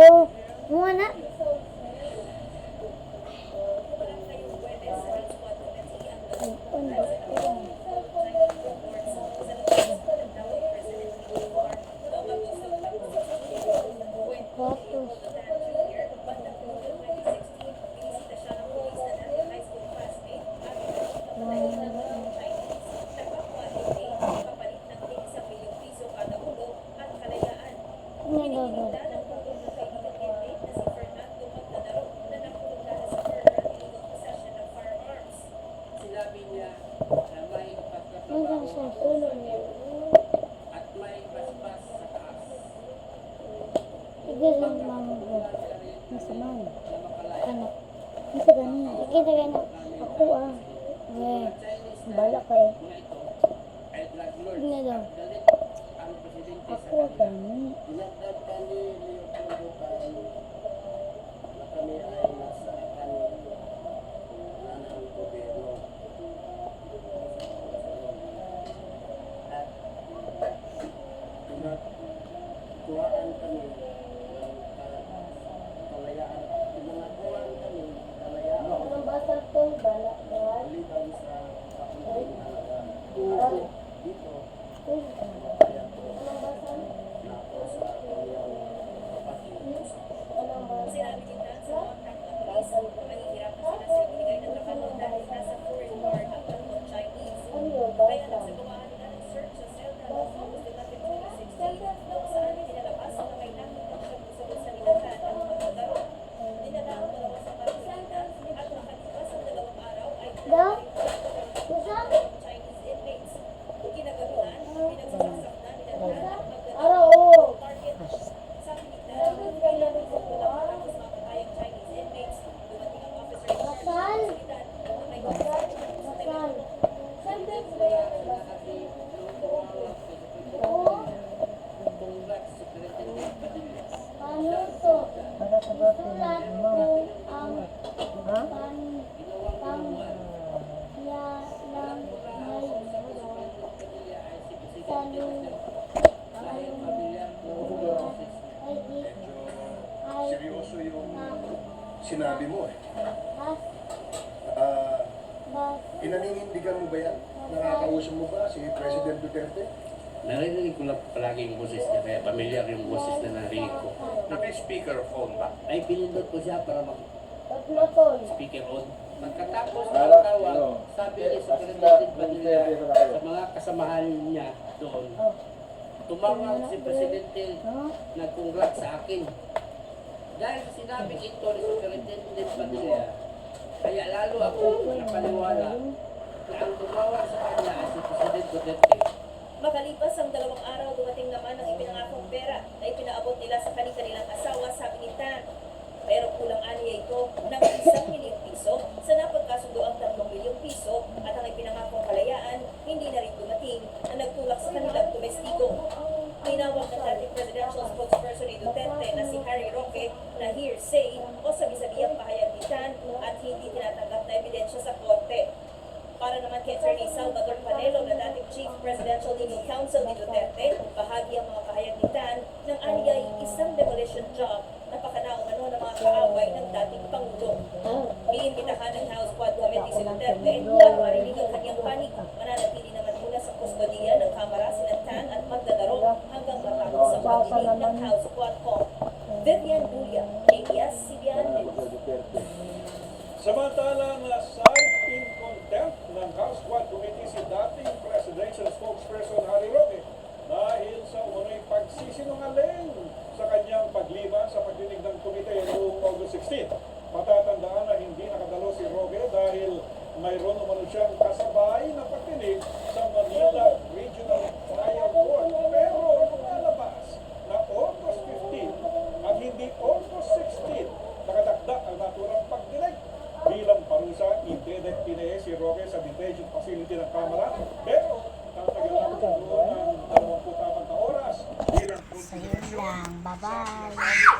Oo. Mga na. Sinabi niya na may pagkakataon at may basbas sa taas. Igalan mama ko. Masaman. Ano? Masa gani? Ikita gani. Ako ah. Eh. Bala ka eh. Hindi daw. Ako gani. Dinagdag ka ni Leopoldo na kami ay nasa kanang gobyerno. At pinagkuhaan kami ng kalayaan. Pinangakuhaan kami ng kalayaan. Anong basa to? Bala. Maliban sa kaunting halaga. Dito, kaya ko na ako sa kanyang kapatid. Sinabi din na sa mga police, mahihirapan sila sa ibigay ng trabaho dahil nasa foreign war ang tatlong Chinese. Kaya nagsagawa nila ng search sa Central August 2016 kung saan pinalabas ang kailangan ng siyang gusto sa nilahan ang magdadaro. Dinala ang dalawa sa Pilipinas at makalipas ang 2 araw ay Chinese inmates. Kinagabihan, pinagsasaksak na nilahan ang magdadaro target sa Pilipinas. Matapos mapatay ang Chinese inmates, dumating ang officer in charge ng seguridad na may kasal sa telepono. Para sa bote na mo. Ha? Seryoso yung sinabi mo eh. Pinaninindigan mo ba yan? Nakakausap mo ba si President Duterte? Narinig ko lang palagi yung boses niya, kaya pamilyar yung boses na narinig ko. Naka-speakerphone ba? Ay, pinindot ko siya para Tatlo to. mag-speaker on. Pagkatapos ng tawag, sabi ni Secretary Padilla sa mga kasamahan niya doon, tumawag si Presidente na congrats sa akin. Dahil sinabi ito ni Secretary Padilla, kaya lalo ako napaniwala na ang tumawag sa kanya ay si President Duterte. Makalipas ang 2 araw, dumating naman ang ipinangakong pera na ipinaabot nila sa kanilang asawa, sabi ni Tan. Pero kulang aniya ito ng 1 milyong piso sa napagkasundo ang 3 milyong piso at ang ipinangakong kalayaan hindi na rin dumating na nagtulak sa kanilang domestiko. Tinawag ng dating presidential spokesperson ni Duterte na si Harry Roque na hearsay o sabi-sabihang pahayag ni Tan at hindi tinatanggap na ebidensya sa korte. Para naman kay Attorney Salvador Panelo na dating Chief Presidential Legal Counsel ni Duterte, bahagi ang mga pahayag ni Tan ng aniyay isang demolition job na pakanaon-ano ng mga kaaway ng dating Pangulo. Iimbitahan ng House Quad Committee si Duterte para marinig ang kanyang panig. Mananatili naman muna sa kustodiya ng Kamara sina Tan at Magdadaro hanggang matapos ang pagdinig ng House Quadcom. Vivian Bulia, ABS-CBN News. Samantala na cite in contempt ng House Quad Committee si dating presidential spokesperson Harry Roque dahil sa umano'y pagsisinungaling sa kanyang pagliban sa pagdinig ng komite noong August 16. Matatanda